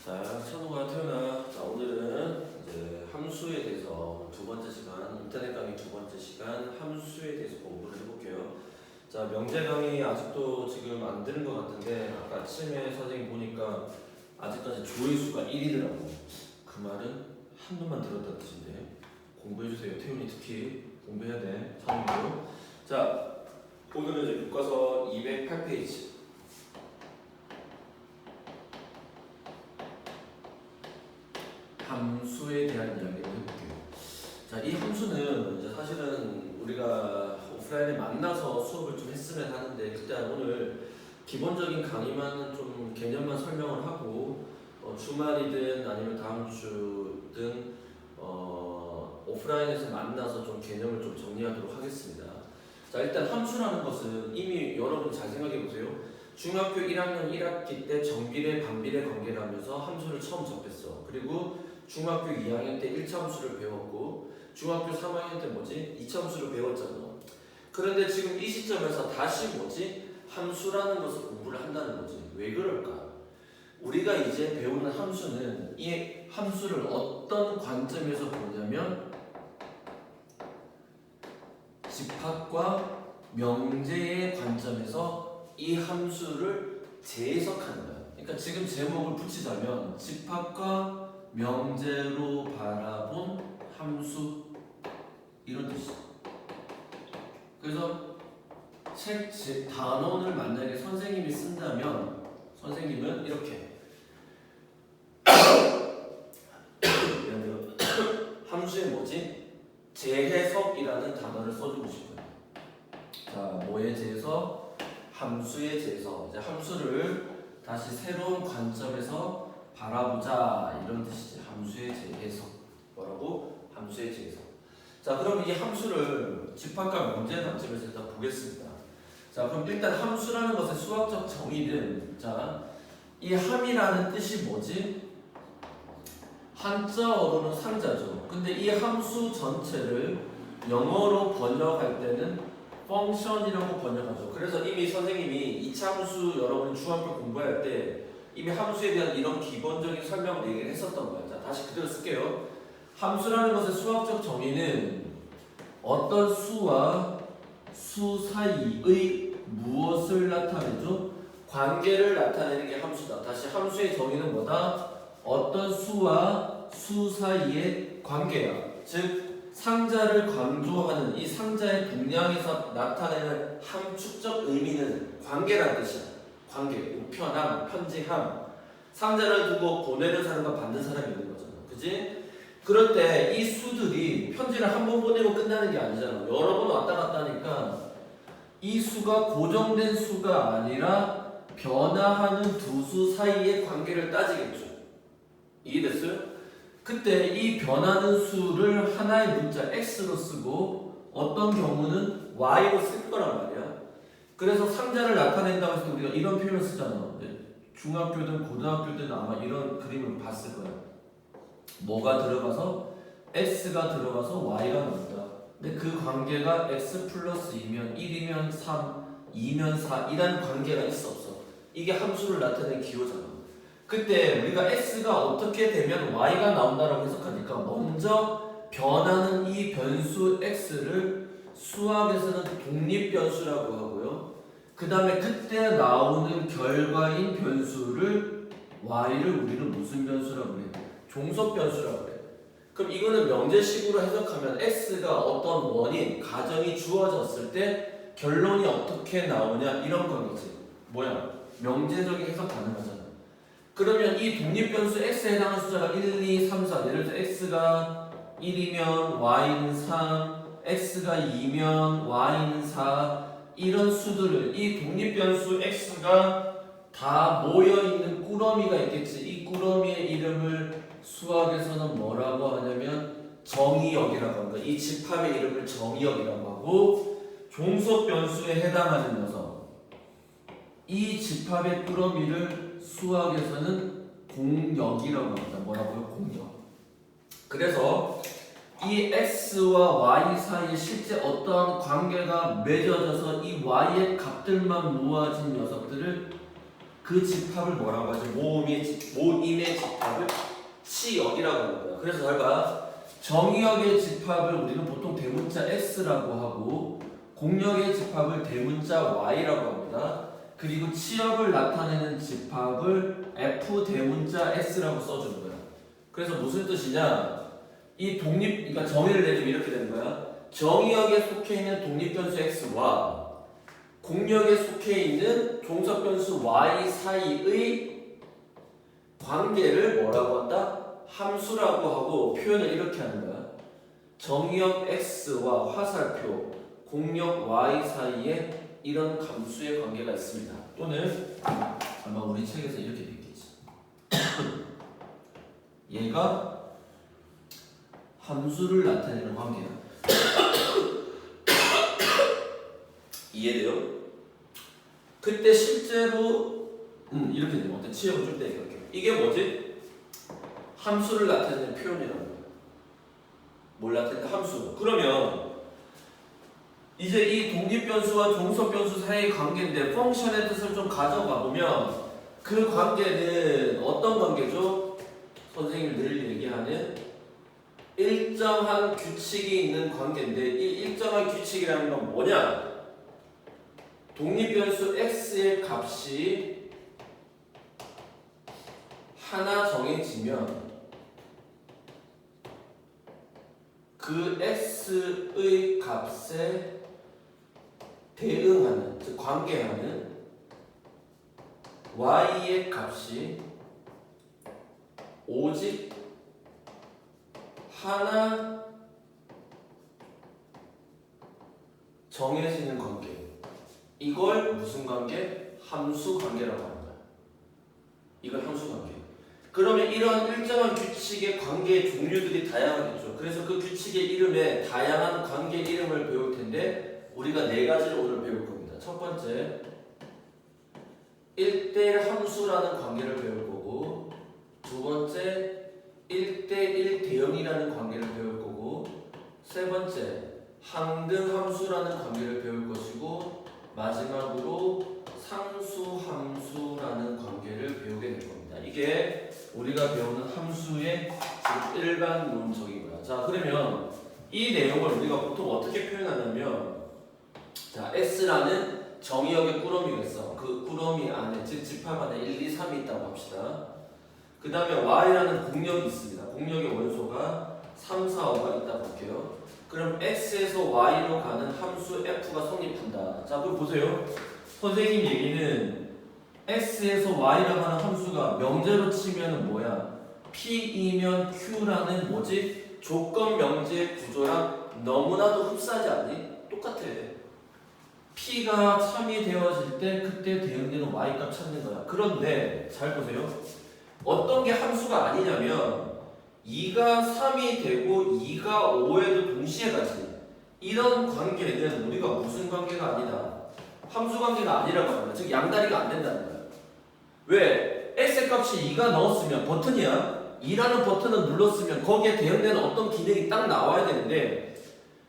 자, 찬우가 태어나. 자, 오늘은 이제 함수에 대해서 두 번째 시간, 인터넷 강의 두 번째 시간 함수에 대해서 공부를 해볼게요. 자, 명제 강의 아직도 지금 안 들은 것 같은데 아까 아침에 선생님 보니까 아직까지 조회수가 1위더라고. 그 말은 한눈만 들었다는 뜻인데 공부해주세요. 태훈이 특히 공부해야 돼. 찬우도. 자, 오늘은 이제 교과서 208페이지. 함수에 대한 이야기를 해볼게요. 자, 이 함수는 이제 사실은 우리가 오프라인에 만나서 수업을 좀 했으면 하는데 일단 오늘 기본적인 강의만 좀 개념만 설명을 하고 주말이든 아니면 다음 주든 오프라인에서 만나서 좀 개념을 좀 정리하도록 하겠습니다. 자, 일단 함수라는 것은 이미 여러분 잘 생각해 보세요. 중학교 1학년 1학기 때 정비례 반비례 관계를 하면서 함수를 처음 접했어. 그리고 중학교 2학년 때 1차 함수를 배웠고 중학교 3학년 때 뭐지? 2차 함수를 배웠잖아. 그런데 지금 이 시점에서 다시 뭐지? 함수라는 것을 공부를 한다는 거지. 왜 그럴까? 우리가 이제 배우는 함수는 이 함수를 어떤 관점에서 보냐면 집합과 명제의 관점에서 이 함수를 재해석하는 거야. 그러니까 지금 제목을 붙이자면 집합과 명제로 바라본 함수 이런 뜻이죠. 그래서 책 단원을 만약에 선생님이 쓴다면 선생님은 이렇게 함수의 뭐지? 재해석이라는 단어를 써주고 싶어요. 자, 뭐의 재해석? 함수의 재해석. 이제 함수를 다시 새로운 관점에서 바라보자 이런 뜻이지. 함수의 재해석. 뭐라고? 함수의 재해석. 자, 그럼 이 함수를 집합과 명제의 관점에서 일단 보겠습니다. 자, 그럼 일단 함수라는 것의 수학적 정의는 자, 이 함이라는 뜻이 뭐지? 한자어로는 상자죠. 근데 이 함수 전체를 영어로 번역할 때는 펑션이라고 번역하죠. 그래서 이미 선생님이 2차 함수 여러분이 중학교 공부할 때 이미 함수에 대한 이런 기본적인 설명을 얘기를 했었던 거예요. 자, 다시 그대로 쓸게요. 함수라는 것의 수학적 정의는 어떤 수와 수 사이의 무엇을 나타내죠? 관계를 나타내는 게 함수다. 다시 함수의 정의는 뭐다? 어떤 수와 수 사이의 관계야. 즉 상자를 강조하는 이 상자의 분량에서 나타내는 함축적 의미는 관계라는 뜻이야. 관계, 우편함, 편지함. 상자를 두고 보내는 사람과 받는 사람이 있는 거잖아. 그지? 그럴 때 이 수들이 편지를 한 번 보내고 끝나는 게 아니잖아. 여러 번 왔다 갔다 하니까 이 수가 고정된 수가 아니라 변화하는 두 수 사이의 관계를 따지겠죠. 이해됐어요? 그때 이 변하는 수를 하나의 문자 x로 쓰고 어떤 경우는 y로 쓸 거란 말이야. 그래서 상자를 나타낸다고 해서 우리가 이런 표현을 쓰잖아. 중학교든 고등학교든 아마 이런 그림을 봤을 거야. 뭐가 들어가서 x가 들어가서 y가 나온다. 근데 그 관계가 x 플러스 2면 1이면 3, 2면 4 이라는 관계가 있어 없어? 이게 함수를 나타내는 기호잖아. 그때 우리가 x가 어떻게 되면 y가 나온다라고 해석하니까 먼저 변하는 이 변수 x를 수학에서는 독립변수라고 하고요. 그 다음에 그때 나오는 결과인 변수를 y를 우리는 무슨 변수라고 해? 종속변수라고 해. 그럼 이거는 명제식으로 해석하면 x가 어떤 원인, 가정이 주어졌을 때 결론이 어떻게 나오냐 이런 거겠지. 뭐야? 명제적인 해석 가능하잖아. 그러면 이 독립변수 x에 해당하는 숫자가 1, 2, 3, 4 예를 들어 x가 1이면 y는 3, x가 2면 y는 4 이런 수들을 이 독립변수 x가 다 모여있는 꾸러미가 있겠지. 이 꾸러미의 이름을 수학에서는 뭐라고 하냐면 정의역이라고 합니다. 이 집합의 이름을 정의역이라고 하고 종속변수에 해당하는 녀석 이 집합의 꾸러미를 수학에서는 공역이라고 합니다. 뭐라고요? 공역. 그래서 이 x와 y 사이에 실제 어떠한 관계가 맺어져서 이 y의 값들만 모아진 녀석들을 그 집합을 뭐라고 하죠? 모임의 집합을 치역이라고 하는 거야. 그래서 잘 봐. 정의역의 집합을 우리는 보통 대문자 S라고 하고 공역의 집합을 대문자 Y라고 합니다. 그리고 치역을 나타내는 집합을 F 대문자 S라고 써주는 거야. 그래서 무슨 뜻이냐? 이 그러니까 정의를 내주면 이렇게 되는 거야. 정의역에 속해 있는 독립변수 X와 공역에 속해 있는 종속변수 Y 사이의 관계를 뭐라고 한다? 함수라고 하고 표현을 이렇게 하는 거야. 정의역 X와 화살표 공역 Y 사이에 이런 함수의 관계가 있습니다. 또는 아마 우리 책에서 이렇게 돼 있겠지. 얘가 함수를 나타내는 관계야. 이해돼요? 그때 실제로 이렇게 되면 어때? 치역을 좀 떼게. 이게 뭐지? 함수를 나타내는 표현이라는 거야. 뭘 나타낸다? 함수. 그러면 이제 이 독립변수와 종속변수 사이의 관계인데 펑션의 뜻을 좀 가져가 보면 그 관계는 어떤 관계죠? 선생님이 늘 얘기하는 일정한 규칙이 있는 관계인데 이 일정한 규칙이라는 건 뭐냐? 독립변수 x의 값이 하나 정해지면 그 x의 값에 대응하는, 즉 관계하는 y의 값이 오직 하나 정해지는 관계. 이걸 무슨 관계? 함수 관계라고 하는 거야. 이걸 함수 관계. 그러면 이런 일정한 규칙의 관계의 종류들이 다양하겠죠. 그래서 그 규칙의 이름에 다양한 관계 이름을 배울 텐데 우리가 네 가지를 오늘 배울 겁니다. 첫 번째, 1대1 함수라는 관계를 배울 거고, 두 번째, 1대1 대응이라는 관계를 배울 거고, 세 번째, 항등 함수라는 관계를 배울 것이고, 마지막으로 상수 함수라는 관계를 배우게 될 겁니다. 이게 우리가 배우는 함수의 일반론적인 거야. 자, 그러면 이 내용을 우리가 보통 어떻게 표현하냐면, 자, S라는 정의역의 꾸러미가 있어. 그 꾸러미 안에, 즉 집합 안에 1, 2, 3이 있다고 합시다. 그 다음에 Y라는 공역이 있습니다. 공역의 원소가 3, 4, 5가 있다고 할게요. 그럼 X에서 Y로 가는 함수 F가 성립한다. 자, 그럼 보세요. 선생님 얘기는 X에서 Y로 가는 함수가 명제로 치면 뭐야? P이면 Q라는 뭐지? 조건 명제 구조랑 너무나도 흡사하지 않니? 똑같아. P가 참이 되어질 때 그때 대응되는 Y값 찾는 거야. 그런데 잘 보세요. 어떤 게 함수가 아니냐면 2가 3이 되고 2가 5에도 동시에 가지. 이런 관계는 우리가 무슨 관계가 아니다. 함수 관계가 아니라고 합니다. 즉 양다리가 안 된다는 거야. 왜? X의 값이 2가 넣었으면 버튼이야. 2라는 버튼을 눌렀으면 거기에 대응되는 어떤 기능이 딱 나와야 되는데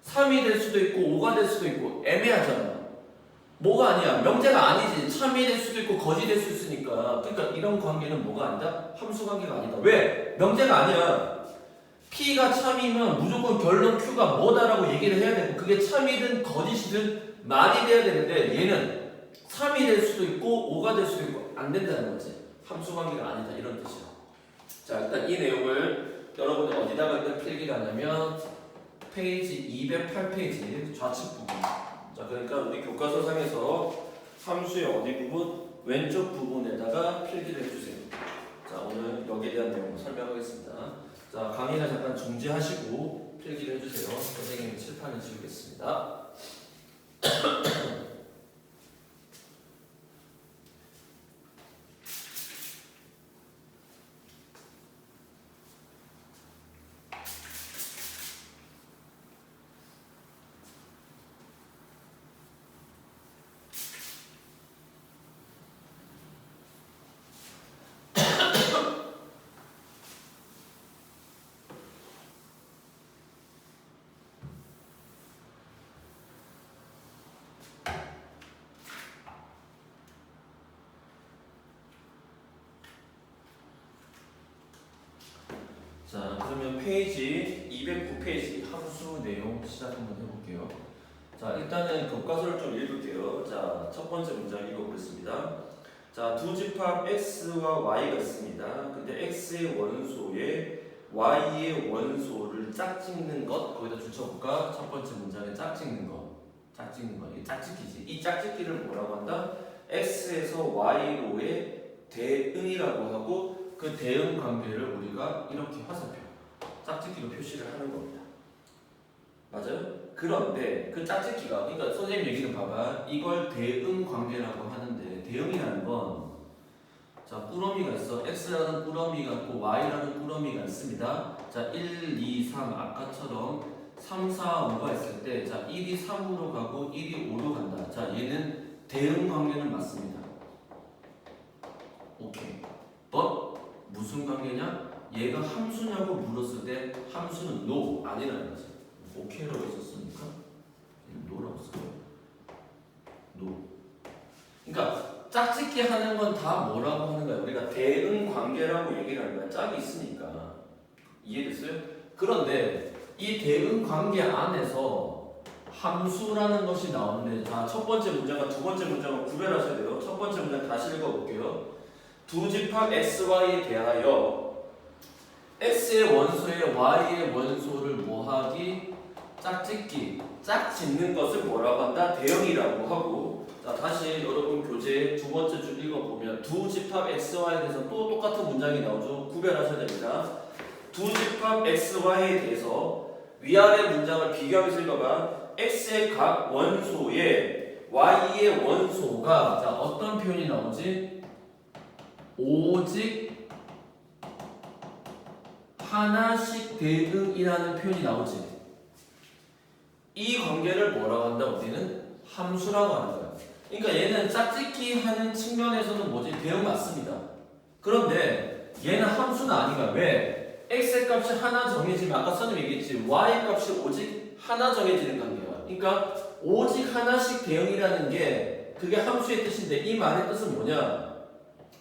3이 될 수도 있고 5가 될 수도 있고 애매하잖아. 뭐가 아니야? 명제가 아니지. 참이 될 수도 있고 거짓 될 수 있으니까. 그러니까 이런 관계는 뭐가 아니다? 함수 관계가 아니다. 왜? 명제가 아니야. P가 참이면 무조건 결론 Q가 뭐다라고 얘기를 해야 되고 그게 참이든 거짓이든 말이 돼야 되는데 얘는 3이 될 수도 있고 5가 될 수도 있고 안 된다는 거지. 함수 관계가 아니다. 이런 뜻이야. 자, 일단 이 내용을 여러분이 어디다가 일단 필기를 하냐면 페이지 208페이지 좌측 부분. 자, 그러니까 우리 교과서상에서 함수의 어디 부분? 왼쪽 부분에다가 필기를 해주세요. 자, 오늘 여기에 대한 내용을 설명하겠습니다. 자, 강의는 잠깐 중지하시고 필기를 해주세요. 선생님이 칠판을 지우겠습니다. 그러면 페이지 209페이지 함수 내용 시작 한번 해볼게요. 자, 일단은 교과서를 좀 읽을게요. 자, 첫 번째 문장 읽어보겠습니다. 자, 두 집합 x와 y가 있습니다. 근데 x의 원소에 y의 원소를 짝짓는 것, 거기다 줄쳐볼까? 첫 번째 문장에 짝짓는 것. 이 짝짓기지. 이 짝짓기를 뭐라고 한다? x에서 y로의 대응이라고 하고, 그 대응 관계를 우리가 이렇게 화살표, 짝짓기로 표시를 하는 겁니다. 맞아요? 그런데 그 짝짓기가, 그러니까 선생님 얘기는 봐봐. 이걸 대응 관계라고 하는데, 대응이라는 건, 자, 꾸러미가 있어. x라는 꾸러미가 있고 y라는 꾸러미가 있습니다. 자, 1, 2, 3 아까처럼 3, 4, 5가 있을 때, 자, 1이 3으로 가고 1이 5로 간다. 자, 얘는 대응 관계는 맞습니다. 오케이. but 무슨 관계냐? 얘가 함수냐고 물었을 때 함수는 no, 아니라는 거지. 오케이라고 썼으니까 no라고 써요. no. 그러니까 짝짓기 하는 건 다 뭐라고 하는 거야? 우리가 대응 관계라고 얘기를 하는 거야. 짝이 있으니까. 이해됐어요? 그런데 이 대응 관계 안에서 함수라는 것이 나오는데, 자, 첫 번째 문장과 두 번째 문장을 구별하셔야 돼요. 첫 번째 문장 다시 읽어볼게요. 두 집합 xy에 대하여 x의 원소에 y의 원소를 뭐하기? 짝짓기. 짝짓는 것을 뭐라고 한다? 대응이라고 하고. 자, 다시 여러분 교재 두 번째 줄 읽어보면 두 집합 xy에 대해서 또 똑같은 문장이 나오죠. 구별하셔야 됩니다. 두 집합 xy에 대해서 위아래 문장을 비교하면서 읽어봐. x의 각 원소에 y의 원소가, 자, 어떤 표현이 나오지? 오직 하나씩 대응이라는 표현이 나오지. 이 관계를 뭐라고 한다? 우리는 함수라고 하는 거야. 그러니까 얘는 짝짓기 하는 측면에서는 뭐지? 대응 맞습니다. 그런데 얘는 함수는 아니가. 왜? x의 값이 하나 정해지면, 아까 선생님 얘기했지, y 값이 오직 하나 정해지는 관계야. 그러니까 오직 하나씩 대응이라는 게 그게 함수의 뜻인데, 이 말의 뜻은 뭐냐?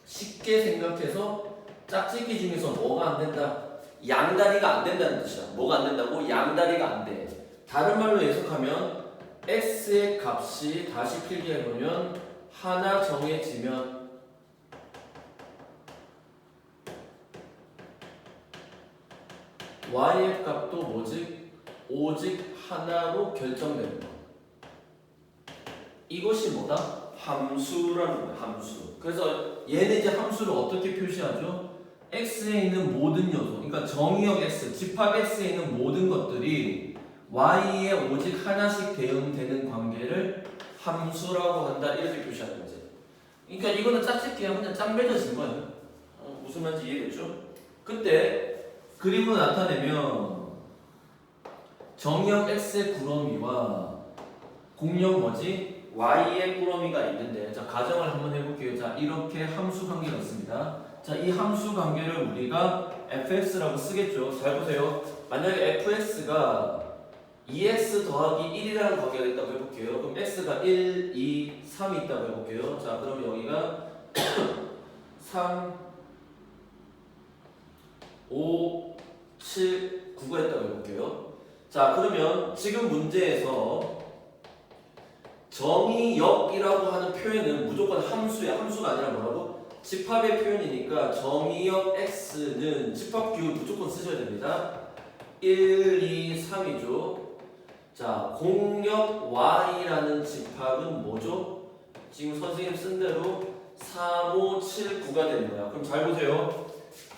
쉽게 생각해서 짝짓기 중에서 뭐가 안 된다? 양다리가 안 된다는 뜻이야. 뭐가 안 된다고? 양다리가 안 돼. 다른 말로 해석하면 x의 값이, 다시 필기해보면, 하나 정해지면 y의 값도 뭐지? 오직 하나로 결정되는 거. 이것이 뭐다? 함수라는 거야. 함수. 그래서 얘는 이제 함수를 어떻게 표시하죠? x에 있는 모든 요소, 그러니까 정의역 x, 집합 x에 있는 모든 것들이 y에 오직 하나씩 대응되는 관계를 함수라고 한다, 이렇게 표시하는 거지. 그러니까 이거는 짝짓기야. 그냥 짝 맺어진 거예요. 무슨 말인지 이해됐죠? 그때 그림으로 나타내면 정의역 x의 구러미와 공역 뭐지? y의 꾸러미가 있는데, 자, 가정을 한번 해볼게요. 자, 이렇게 함수 관계가 있습니다. 자, 이 함수 관계를 우리가 fx라고 쓰겠죠. 잘 보세요. 만약에 fx가 2x 더하기 1이라는 관계가 있다고 해볼게요. 그럼 x가 1, 2, 3이 있다고 해볼게요. 자, 그럼 여기가 3, 5, 7, 9가 있다고 해볼게요. 자, 그러면 지금 문제에서 정의역이라고 하는 표현은 무조건 함수야. 함수가 아니라 뭐라고? 집합의 표현이니까 정의역 x는 집합 기호 무조건 쓰셔야 됩니다. 1, 2, 3이죠. 자, 공역 y라는 집합은 뭐죠? 지금 선생님 쓴 대로 3, 5, 7, 9가 되는 거야. 그럼 잘 보세요.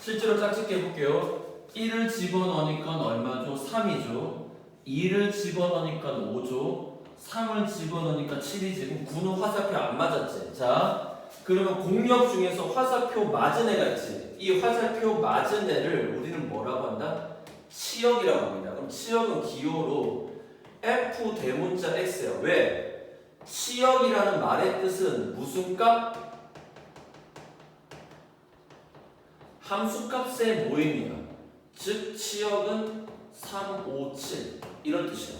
실제로 짝짓기 해볼게요. 1을 집어넣으니까 얼마죠? 3이죠. 2를 집어넣으니까 5죠. 3을 집어넣으니까 7이지. 그럼 9는 화살표 안 맞았지. 자, 그러면 공역 중에서 화살표 맞은 애가 있지. 이 화살표 맞은 애를 우리는 뭐라고 한다? 치역이라고 합니다. 그럼 치역은 기호로 f 대문자 x야. 왜? 치역이라는 말의 뜻은 무슨 값? 함수값의 모임이야. 즉 치역은 3, 5, 7 이런 뜻이야.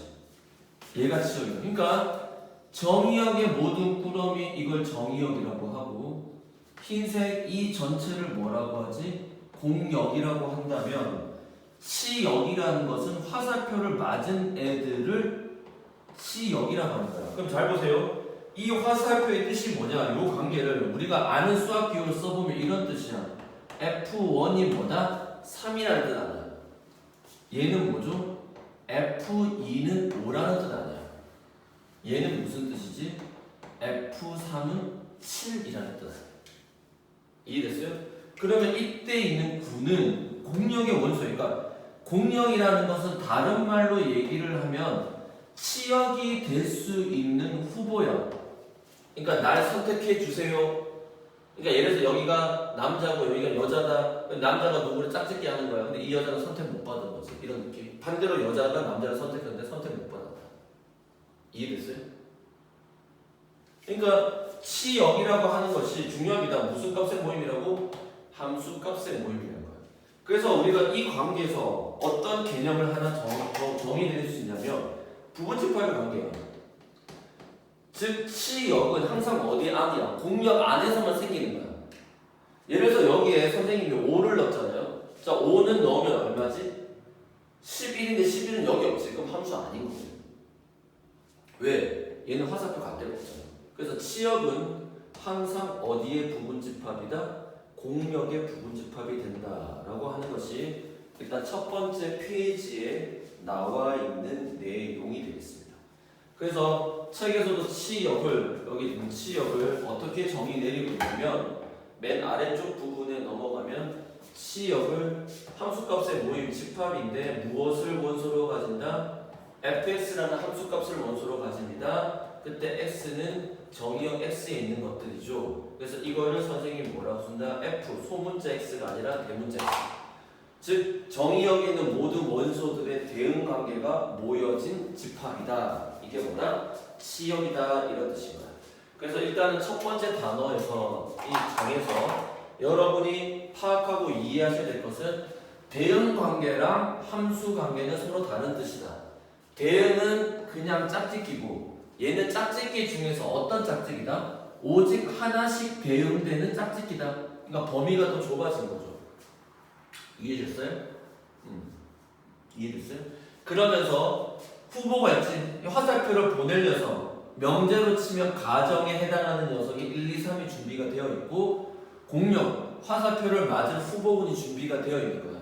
얘가 치역이야. 그러니까 정의역의 모든 꾸러미, 이걸 정의역이라고 하고, 흰색 이 전체를 뭐라고 하지? 공역이라고 한다면, 치역이라는 것은 화살표를 맞은 애들을 치역이라고 하는 거야. 그럼 잘 보세요. 이 화살표의 뜻이 뭐냐? 이 관계를 우리가 아는 수학 기호를 써보면 이런 뜻이야. F1이 뭐다? 3이라는 뜻 아니야. 얘는 뭐죠? F2는 5라는 뜻 아니야. 얘는 무슨 뜻이지? F3은 7이라는 뜻. 이해됐어요? 그러면 이때 있는 9는 공역의 원소니까 공역이라는 것은 다른 말로 얘기를 하면 치역이 될 수 있는 후보야. 그러니까 날 선택해 주세요. 그러니까 예를 들어서 여기가 남자고 여기가 여자다. 남자가 누구를 짝짓기 하는 거야. 근데 이 여자가 선택 못 받은 거지. 이런 느낌. 반대로 여자가 남자를 선택했는데 선택 못 받았다. 이해됐어요? 그러니까 치역이라고 하는 것이 중요합니다. 무슨 값의 모임이라고? 함수 값의 모임이라는 거예요. 그래서 우리가 이 관계에서 어떤 개념을 하나 정의해낼 수 있냐면 부분집합의 관계예요. 즉 치역은 항상 어디 안이야? 공역 안에서만 생기는 거야. 예를 들어서 여기에 선생님이 5를 넣었잖아요. 자 5는 넣으면 얼마지? 11인데 11은 여기 없지. 그럼 함수 아닌 거예요. 왜? 얘는 화살표 갈 데가 없잖아. 그래서 치역은 항상 어디의 부분집합이다? 공역의 부분집합이 된다라고 하는 것이 일단 첫 번째 페이지에 나와 있는 내용이 되겠습니다. 그래서 책에서도 치역을 여기 있는 치역을 어떻게 정의 내리고 있냐면 맨 아래쪽 부분에 넘어가면 치역을 함수값의 모임 집합인데 무엇을 원소로 가진다? fx라는 함수값을 원소로 가집니다. 그때 x는 정의역 x에 있는 것들이죠. 그래서 이거를 선생님이 뭐라고 쓴다? f 소문자 x가 아니라 대문자 x. 즉 정의역에 있는 모든 원소들의 대응 관계가 모여진 집합이다. 이게 뭐다? 치역이다 이런 뜻이고요. 그래서 일단은 첫 번째 단어에서 이 장에서 여러분이 파악하고 이해하셔야 될 것은 대응 관계랑 함수 관계는 서로 다른 뜻이다. 대응은 그냥 짝짓기고 얘는 짝짓기 중에서 어떤 짝짓기다? 오직 하나씩 대응되는 짝짓기다. 그러니까 범위가 더 좁아진 거죠. 이해됐어요? 이해됐어요? 그러면서 후보가 있지. 화살표를 보낼 녀석 명제로 치면 가정에 해당하는 녀석이 1, 2, 3이 준비가 되어 있고 공역 화살표를 맞은 후보군이 준비가 되어 있는 거야.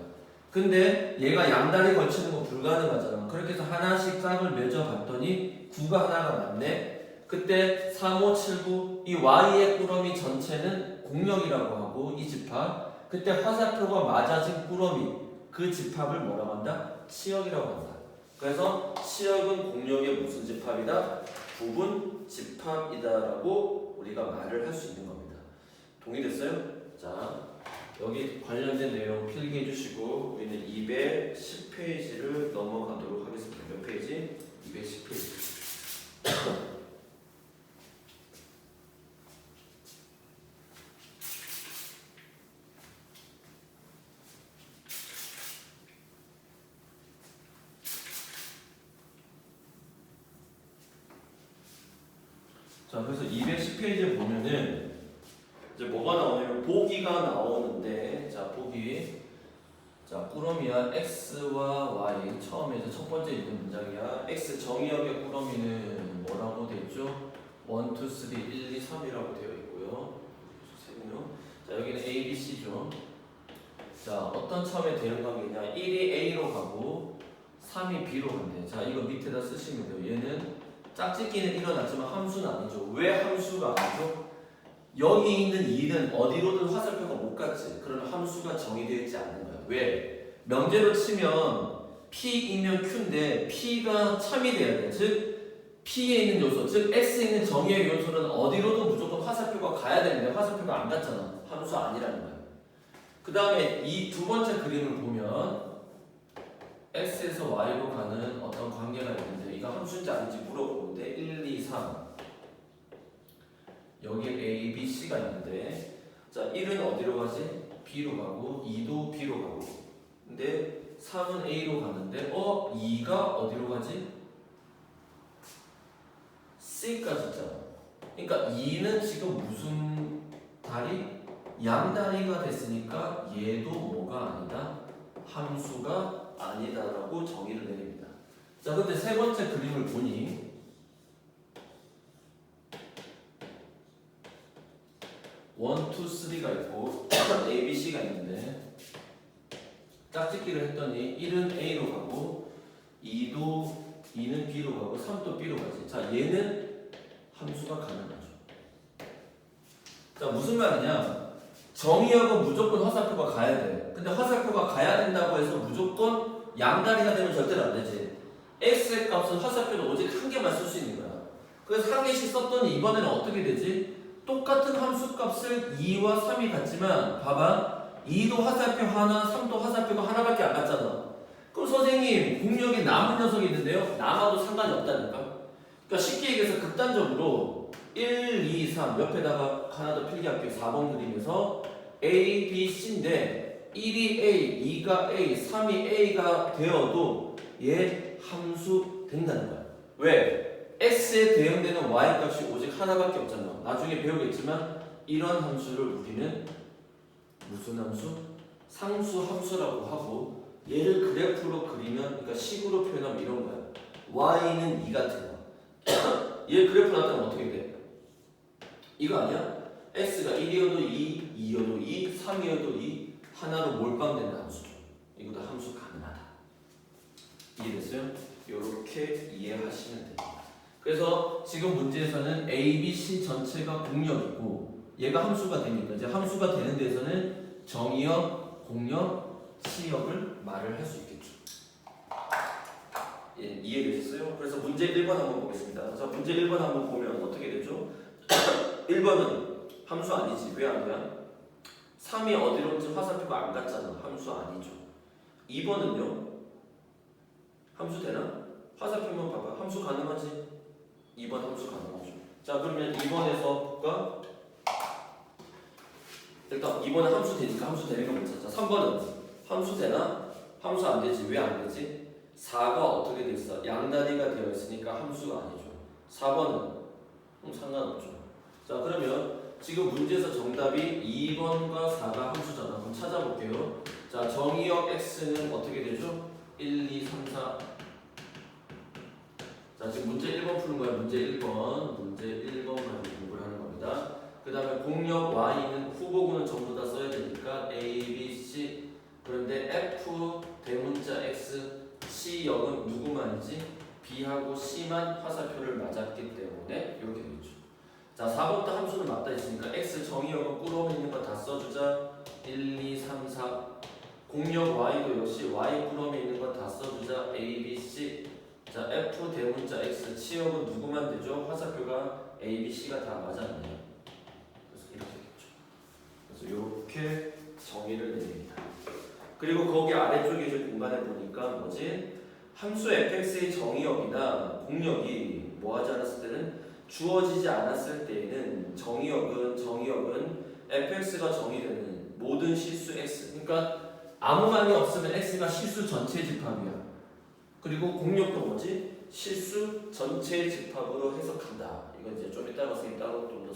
근데 얘가 양다리 걸치는 거 불가능하잖아. 그렇게 해서 하나씩 짝을 맺어봤더니 9가 하나가 맞네. 그때 3, 5, 7, 9 이 Y의 꾸러미 전체는 공역이라고 하고 이 집합 그때 화살표가 맞아진 꾸러미 그 집합을 뭐라고 한다? 치역이라고 한다. 그래서 치역은 공역의 무슨 집합이다? 부분 집합이다라고 우리가 말을 할 수 있는 겁니다. 동의됐어요? 자, 여기 관련된 내용 필기해 주시고 우리는 210페이지를 넘어가도록 하겠습니다. 몇 페이지? 210페이지. 자, 그래서 210페이지에 보면은 이제 뭐가 나오냐면 보기가 나오는데, 자 보기, 자 꾸러미야 x와 y 처음에 이제 첫 번째 있는 문장이야. x 정의역의 꾸러미는 뭐라고 되어 있죠? 1, 2, 3, 1, 2, 3이라고 되어 있고요. 자 여기는 a, b, c죠. 자 어떤 처음에 대응 관계냐? 1이 a로 가고 3이 b로 간대. 자 이거 밑에다 쓰시면 돼요. 얘는 짝짓기는 일어났지만 함수는 아니죠. 왜 함수가 아니죠? 여기 있는 2는 어디로든 화살표가 못 갔지. 그러면 함수가 정의되어 있지 않는 거야. 왜? 명제로 치면 P이면 Q인데 P가 참이 돼야 돼. 즉 P에 있는 요소, 즉 X에 있는 정의의 요소는 어디로든 무조건 화살표가 가야 되는데 화살표가 안 갔잖아. 함수 아니라는 거야. 그 다음에 이 두 번째 그림을 보면 X에서 Y로 가는 어떤 관계가 있는데 이거 함수인지 아닌지 물어보는데 1, 2, 3 여기에 A, B, C가 있는데 자 1은 어디로 가지? B로 가고 2도 B로 가고 근데 3은 A로 가는데 2가 어디로 가지? C까지 있잖아. 그러니까 2는 지금 무슨 다리? 양다리가 됐으니까 얘도 뭐가 아니다? 함수가 아니다라고 정의를 내립니다. 자, 근데 세 번째 그림을 보니 1, 2, 3가 있고 A, B, C가 있는데 짝짓기를 했더니 1은 A로 가고 2는 B로 가고 3도 B로 가지. 자, 얘는 함수가 가능하죠. 자, 무슨 말이냐? 정의역은 무조건 화살표가 가야 돼. 근데 화살표가 가야 된다고 해서 무조건 양다리가 되면 절대로 안 되지. x의 값은 화살표는 오직 한 개만 쓸 수 있는 거야. 그래서 한 개씩 썼더니 이번에는 어떻게 되지? 똑같은 함수 값을 2와 3이 같지만 봐봐. 2도 화살표 하나, 3도 화살표가 하나밖에 안 같잖아. 그럼 선생님 공역에 남은 녀석이 있는데요. 남아도 상관이 없다니까. 그러니까 쉽게 얘기해서 극단적으로 1, 2, 3 옆에다가 하나 더 필기할게요. 4번 그림에서 A, B, C인데 1이 A, 2가 A, 3이 A가 되어도 얘 함수 된다는 거야. 왜? X에 대응되는 Y 값이 오직 하나밖에 없잖아. 나중에 배우겠지만 이런 함수를 우리는 무슨 함수? 상수 함수라고 하고 얘를 그래프로 그리면 그러니까 식으로 표현하면 이런 거야. Y는 2 같은 거. 얘 그래프로 나타나면 어떻게 돼? 이거 아니야? X가 1이어도 2, 2여도 2, 3이어도 2 하나로 몰빵되는 함수죠. 이것도 함수 가능하다. 이해됐어요? 이렇게 이해하시면 됩니다. 그래서 지금 문제에서는 A, B, C 전체가 공역이고 얘가 함수가 되니까 이제 함수가 되는 데서는 정의역, 공역, 치역을 말을 할 수 있겠죠. 예, 이해되셨어요? 그래서 문제 1번 한번 보겠습니다. 자, 문제 1번 한번 보면 어떻게 되죠? 1번은 함수 아니지. 왜 아니야? 3이 어디로든지 화살표가 안 같잖아. 함수 아니죠. 2번은요? 함수 되나? 화살표만 봐봐. 함수 가능하지? 2번 함수 가능하죠. 자, 그러면 2번에서 볼까? 일단 2번은 함수 되니까 함수 되는 거 못 찾자. 3번은 함수 되나? 함수 안 되지. 왜 안 되지? 4가 어떻게 돼 있어? 양다리가 되어 있으니까 함수가 아니죠. 4번은 상관없죠. 자, 그러면 지금 문제에서 정답이 2번과 4가 함수잖아. 그럼 찾아볼게요. 자, 정의역 x는 어떻게 되죠? 1, 2, 3, 4. 자, 지금 문제 1번 푸는 거야. 문제 1번. 문제 1번 가지고 공부를 하는 겁니다. 그 다음에 공역 y는 후보구는 전부 다 써야 되니까 a, b, c. 그런데 f 대문자 x, c역은 누구만이지? b하고 c만 화살표를 맞았기 때문에 이렇게 되죠. 자, 4번부터 함수는 맞다 했으니까 x 정의역은 꾸러미 있는 거 다 써주자. 1, 2, 3, 4. 공역 y도 역시 y 꾸러미 있는 거 다 써주자. a, b, c. 자, f 대문자 x 치역은 누구만 되죠? 화살표가 a, b, c가 다 맞았네요. 그래서 이렇게 됐죠. 그래서 이렇게 정의를 내립니다. 그리고 거기 아래쪽에 이제 공간에 보니까 뭐지? 함수 fx의 정의역이나 공역이 뭐하지 않았을 때는 주어지지 않았을 때에는 정의역은 fx가 정의되는 모든 실수 x. 그러니까 아무 말이 없으면 x가 실수 전체 집합이야. 그리고 공역도 뭐지? 실수 전체 집합으로 해석한다. 이건 이제 좀 이따가 선생님 따로 좀 더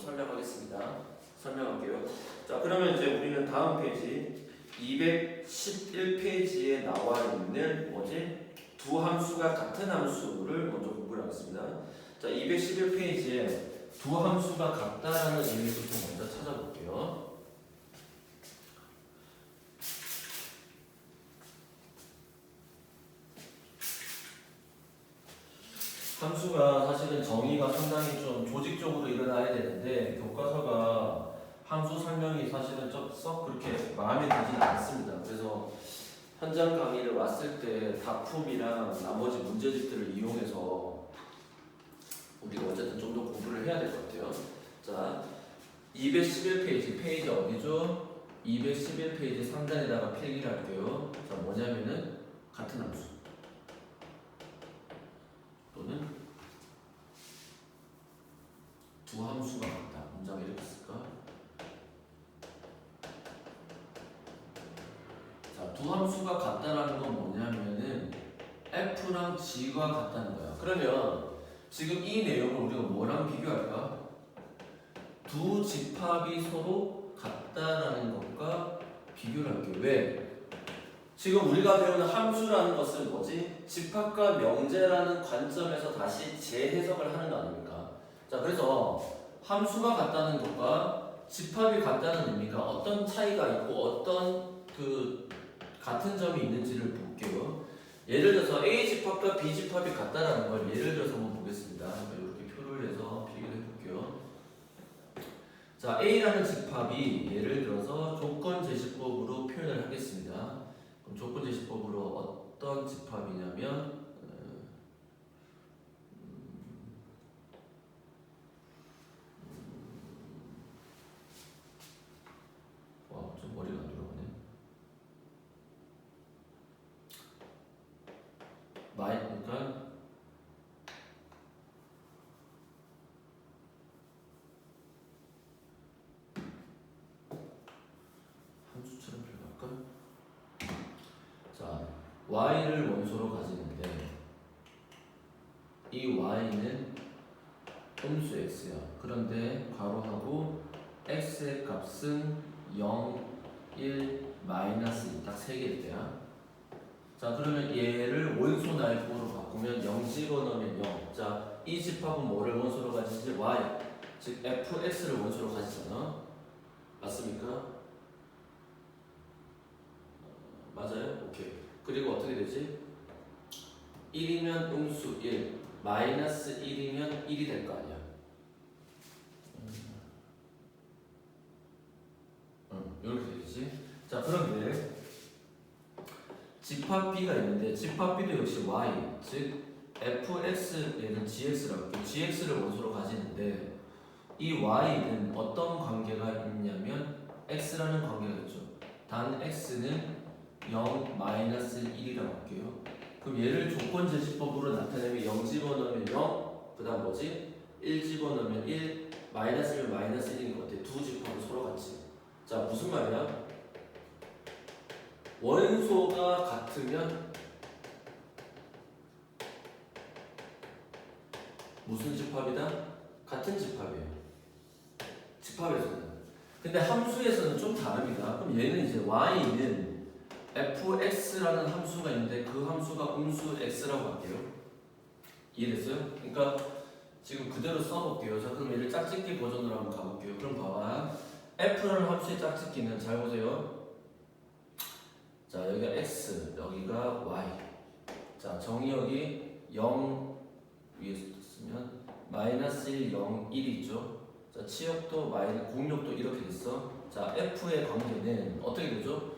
설명할게요. 자, 그러면 이제 우리는 다음 페이지 211페이지에 나와 있는 뭐지? 두 함수가 같은 함수를 먼저 공부를 하겠습니다. 자, 211페이지에 두 함수가 같다라는 의미부터 먼저 찾아볼게요. 함수가 사실은 정의가 상당히 좀 조직적으로 일어나야 되는데 교과서가 함수 설명이 사실은 썩 그렇게 마음에 들지는 않습니다. 그래서 현장 강의를 왔을 때 답품이랑 나머지 문제집들을 이용해서 우리가 어쨌든 좀 더 공부를 해야 될 것 같아요. 자, 211페이지, 페이지 어디죠? 211페이지 상단에다가 필기를 할게요. 자, 뭐냐면은 같은 함수 또는 두 함수가 같다. 문장이 이렇게 쓸까? 자, 두 함수가 같다라는 건 뭐냐면은 F랑 G가 같다는 거야. 그러면 지금 이 내용을 우리가 뭐랑 비교할까? 두 집합이 서로 같다라는 것과 비교를 할게. 왜? 지금 우리가 배우는 함수라는 것은 뭐지? 집합과 명제라는 관점에서 다시 재해석을 하는 거 아닙니까? 자, 그래서 함수가 같다는 것과 집합이 같다는 의미가 어떤 차이가 있고 어떤 그 같은 점이 있는지를 볼게요. 예를 들어서 A 집합과 B 집합이 같다라는 걸 예를 들어서 한번 보겠습니다. 이렇게 표를 해서 비교를 해볼게요. 자, A라는 집합이 예를 들어서 조건제시법으로 표현을 하겠습니다. 그럼 조건제시법으로 어떤 집합이냐면 좀 머리가 안 돌아가네. 그러니까 함수처럼 표현할까? 자, y를 원소로 가지는데 이 y는 음수 x야. 그런데 괄호하고 x의 값은 0, 1, 마이너스 딱 3개일 때야. 자, 그러면 얘를 원소 나이프로 바꾸면 0 집어넣으면 0. 자, 이 집합은 뭐를 원소로 가지지? y, 즉 fx를 원소로 가지잖아. 맞습니까? 맞아요? 오케이. 그리고 어떻게 되지? 1이면 음수 1, 마이너스 1이면 1이 될 거 아니야. 이렇게 되지. 자, 그런데 집합 B가 있는데 집합 B도 역시 Y, 즉 fx 얘는 gx라고 할게요. gx를 원소로 가지는데 이 y는 어떤 관계가 있냐면 x라는 관계가 있죠. 단 x는 0, 마이너스 1이라고 할게요. 그럼 얘를 조건제시법으로 나타내면 0 집어넣으면 0, 그 다음 뭐지? 1 집어넣으면 1, 마이너스 1면 마이너스 1인 것 같아. 두 집합은 서로 같이. 자, 무슨 말이야? 원소가 같으면 무슨 집합이다? 같은 집합이에요. 집합에서는. 근데 함수에서는 좀 다릅니다. 그럼 얘는 이제 y는 fx라는 함수가 있는데 그 함수가 음수 x라고 할게요. 이해됐어요? 그러니까 지금 그대로 써볼게요. 자, 그럼 얘를 짝짓기 버전으로 한번 가볼게요. 그럼 봐봐. f라는 함수의 짝짓기는 잘 보세요. 자, 여기가 x, 여기가 y. 자, 정의역이 0 위에서 쓰면 마이너스 1, 0, 1이죠. 자, 치역도 공역도 이렇게 됐어. 자, f의 관계는 어떻게 되죠?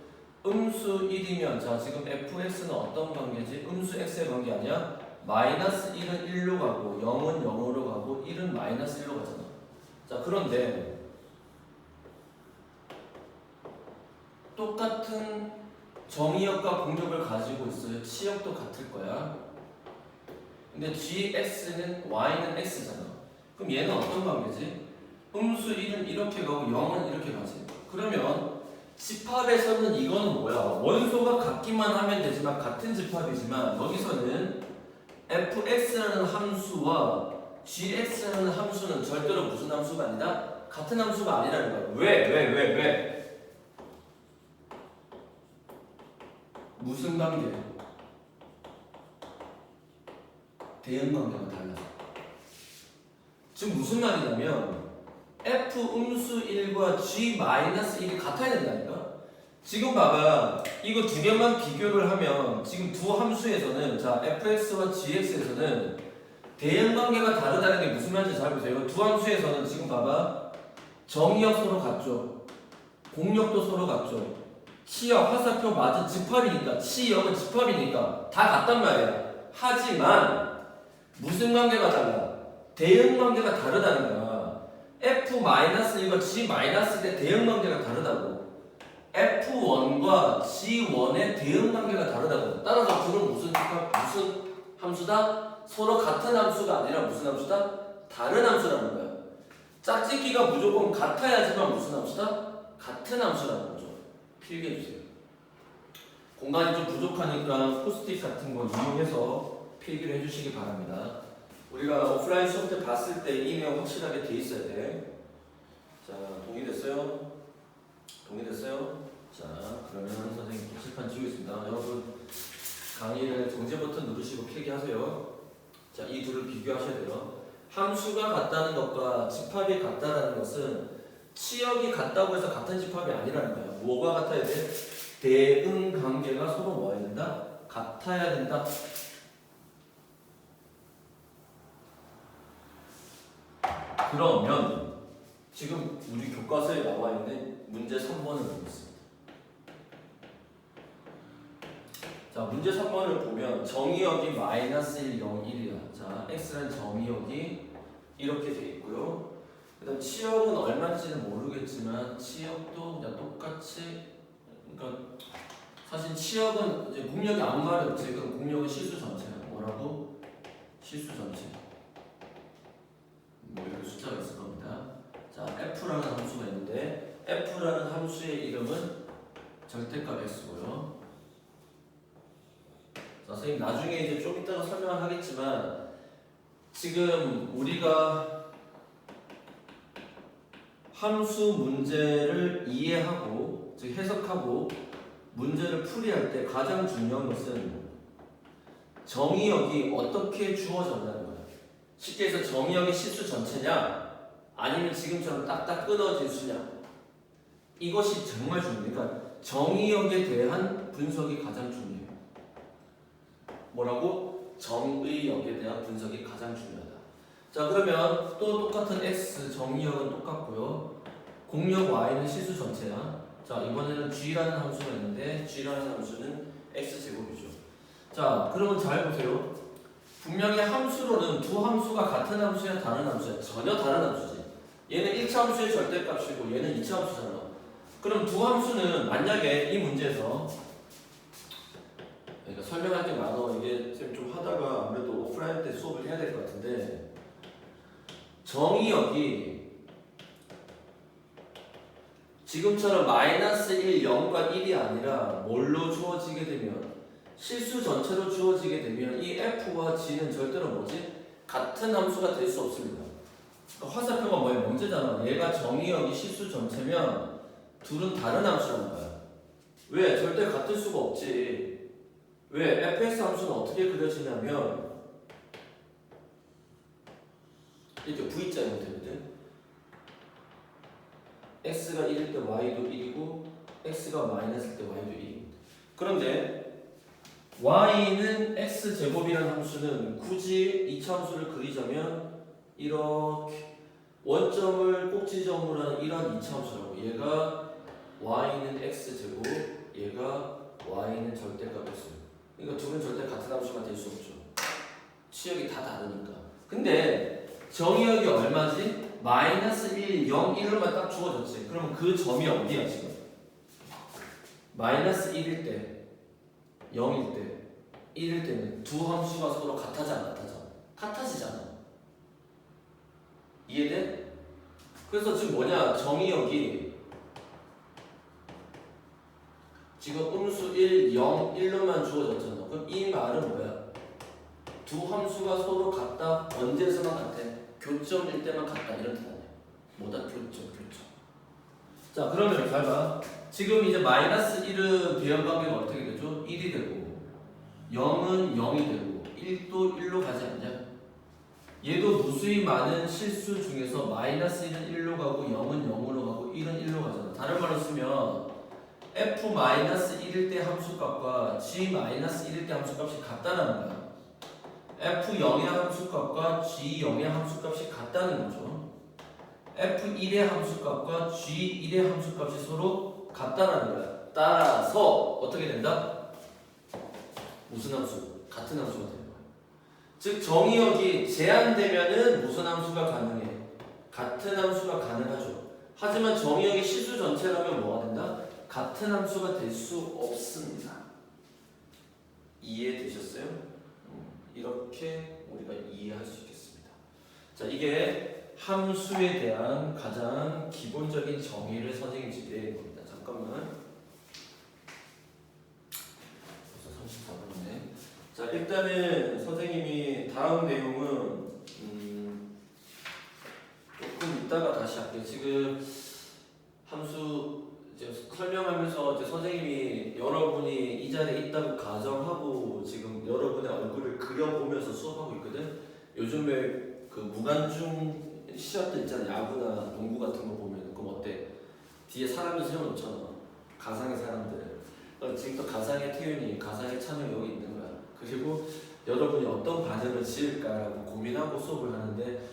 음수 1이면 자, 지금 fx는 어떤 관계지? 음수 x의 관계 아니야? 마이너스 1은 1로 가고 0은 0으로 가고 1은 마이너스 1로 가잖아. 자, 그런데 똑같은 정의역과 공역을 가지고 있어요. 치역도 같을 거야. 근데 gx는 y는 x잖아. 그럼 얘는 어떤 관계지? 음수 1은 이렇게 가고 0은 이렇게 가지. 그러면 집합에서는 이거는 뭐야? 원소가 같기만 하면 되지만 같은 집합이지만 여기서는 fx라는 함수와 gx라는 함수는 절대로 무슨 함수가 아니다? 같은 함수가 아니라는 거야. 왜? 무슨 관계? 대응 관계가 달라. 지금 무슨 말이냐면 f 음수 1과 g 마이너스 1이 같아야 된다니까. 지금 봐봐. 이거 두 개만 비교를 하면 지금 두 함수에서는 자 fx와 gx에서는 대응 관계가 다르다는 게 무슨 말인지 잘 보세요. 두 함수에서는 지금 봐봐. 정의역 서로 같죠. 공역도 서로 같죠. 치역, 화살표 맞은 집합이니까 치역은 집합이니까 다 같단 말이야. 하지만 무슨 관계가 달라? 대응 관계가 다르다는 거야. f-1과 g-의 대응 관계가 다르다고. f1과 g1의 대응 관계가 다르다고. 따라서 그는 무슨 함수다? 서로 같은 함수가 아니라 무슨 함수다? 다른 함수라는 거야. 짝짓기가 무조건 같아야지만 무슨 함수다? 같은 함수라는 거죠. 필기해주세요. 공간이 좀 부족하니까 포스트잇 같은 거 이용해서 필기를 해주시기 바랍니다. 우리가 오프라인 수업 때 봤을 때 이 내용 확실하게 돼 있어야 돼. 자, 동의됐어요? 자, 그러면 선생님 칠판 표지판 지우겠습니다. 여러분 강의를 정지 버튼 누르시고 필기하세요. 자, 이 둘을 비교하셔야 돼요. 함수가 같다는 것과 집합이 같다라는 것은 치역이 같다고 해서 같은 집합이 아니라는 거예요. 뭐가 같아야 돼? 대응 관계가 서로 뭐 해야 된다? 같아야 된다. 그러면 지금 우리 교과서에 나와 있는 문제 3번을 보겠습니다. 자, 문제 3번을 보면 정의역이 마이너스 1, 0, 1이야. 자, x라는 정의역이 이렇게 돼 있고요. 그다음 치역은 얼마인지는 모르겠지만 치역도 그냥 똑같이, 그러니까 사실 치역은 이제 국력이 아무 말이 없지. 그럼 국력은 실수 전체야. 뭐라고? 실수 전체. 뭐 이렇게 숫자가 있을 겁니다. 자, f라는 함수가 있는데 f라는 함수의 이름은 절대값 x고요. 자, 선생님 나중에 이제 좀 이따가 설명을 하겠지만 지금 우리가 함수 문제를 이해하고 즉 해석하고 문제를 풀이할 때 가장 중요한 것은 정의역이 어떻게 주어졌냐는 거예요. 쉽게 해서 정의역이 실수 전체냐 아니면 지금처럼 딱딱 끊어진 수냐, 이것이 정말 중요해요. 그러니까 정의역에 대한 분석이 가장 중요해요. 뭐라고? 정의역에 대한 분석이 가장 중요하다. 자, 그러면 또 똑같은 x 정의역은 똑같고요. 공역 y는 실수 전체야. 자, 이번에는 g라는 함수가 있는데 g라는 함수는 x제곱이죠. 자, 그러면 잘 보세요. 분명히 함수로는 두 함수가 같은 함수야 다른 함수야? 전혀 다른 함수지. 얘는 1차 함수의 절대값이고 얘는 2차 함수잖아. 그럼 두 함수는 만약에 이 문제에서, 그러니까 설명할 게 많아. 이게 좀 하다가 아무래도 오프라인 때 수업을 해야 될 것 같은데, 정의역이 지금처럼 마이너스 1, 0과 1이 아니라 뭘로 주어지게 되면, 실수 전체로 주어지게 되면 이 f와 g는 절대로 뭐지? 같은 함수가 될 수 없습니다. 그러니까 화살표가 뭐예요? 문제잖아. 얘가 정의역이 실수 전체면 둘은 다른 함수라는 거야. 왜? 절대 같을 수가 없지. 왜? fx 함수는 어떻게 그려지냐면 이렇게 V자 형태거든. x가 1일 때 y도 1이고 x가 마이너스일 때 y도 1입니다. 그런데 y는 x제곱이라는 함수는 굳이 2차 함수를 그리자면 이렇게 원점을 꼭지점으로 하는 이런 2차 함수라고. 얘가 y는 x제곱, 얘가 y는 절대값이었어요. 그러니까 둘은 절대 같은 함수가 될 수 없죠. 치역이 다 다르니까. 근데 정의역이 얼마지? 마이너스 1, 0, 1로만 딱 주어졌지. 그러면 그 점이 어디야 지금? 마이너스 1일 때, 0일 때, 1일 때는 두 함수가 서로 같아지 안 같아져? 같아지잖아. 이해돼? 그래서 지금 뭐냐? 정의역이 지금 음수 1, 0, 1로만 주어졌잖아. 그럼 이 말은 뭐야? 두 함수가 서로 같다. 언제서만 같아? 교점일 때만 같다. 이런 뜻 아니야. 뭐다? 교점. 자, 그러면 잘 봐. 지금 이제 마이너스 1은 배열관계가 어떻게 되죠? 1이 되고 0은 0이 되고 1도 1로 가지 않냐? 얘도 무수히 많은 실수 중에서 마이너스 1은 1로 가고 0은 0으로 가고 1은 1로 가잖아. 다른 말로 쓰면 f-1일 때 함수값과 g-1일 때 함수값이 같다는 거야. f0의 함수값과 g0의 함수값이 같다는 거죠. f1의 함수값과 g1의 함수값이 서로 같다는 거야. 따라서 어떻게 된다? 무슨 함수? 같은 함수가 되는 거야. 즉 정의역이 제한되면은 무슨 함수가 가능해? 같은 함수가 가능하죠. 하지만 정의역이 실수 전체라면 뭐가 된다? 같은 함수가 될 수 없습니다. 이해되셨어요? 이렇게 우리가 이해할 수 있겠습니다. 자, 이게 함수에 대한 가장 기본적인 정의를 선생님이 내린 겁니다. 잠깐만. 벌써 34분이네. 자, 일단은 선생님이 다음 내용은 조금 이따가 다시 할게요. 지금 함수 이제 설명하면서 이제 선생님이 여러분이 이 자리에 있다고 가정하고 지금 여러분의 얼굴을 그려보면서 수업하고 있거든. 요즘에 그 무관중 시합들 있잖아. 야구나 농구 같은 거 보면 그럼 어때? 뒤에 사람을 세워놓잖아. 가상의 사람들. 지금도 가상의 태윤이, 가상의 찬영이 여기 있는 거야. 그리고 여러분이 어떤 반응을 지을까라고 고민하고 수업을 하는데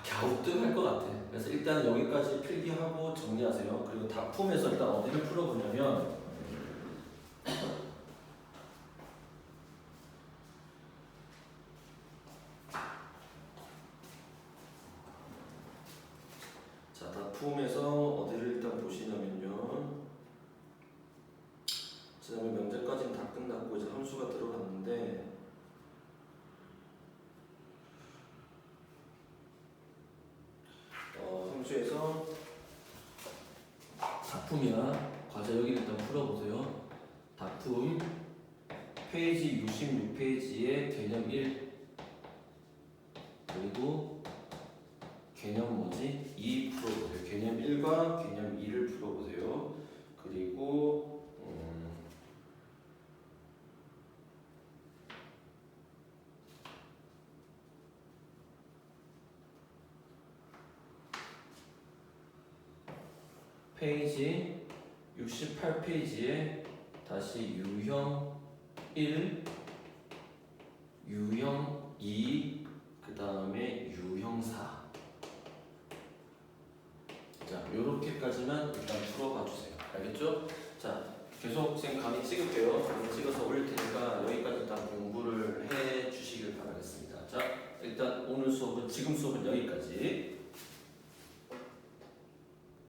갸우뚱할 것 같아. 그래서 일단 여기까지 필기하고 정리하세요. 그리고 다품에서 일단 어디를 풀어보냐면 자, 다품에서 어디를 일단 보시냐면요. 지난번 명제까지는 다 끝났고 이제 함수가 들어갔는데 함수에서 다품이야. 과제 여기 일단 풀어보세요. 다품 페이지 66페이지에 개념 1 그리고 개념 뭐지? 2 풀어보세요. 개념 1과 개념 2를 풀어보세요. 그리고 페이지 68페이지에 다시 유형 1, 유형 2, 그 다음에 유형 4. 자, 요렇게까지만 일단 풀어봐 주세요. 알겠죠? 자, 계속 쌤 강의 찍을게요. 강의 찍어서 올릴 테니까 여기까지 일단 공부를 해 주시길 바라겠습니다. 자, 일단 오늘 수업은 지금 수업은 여기까지.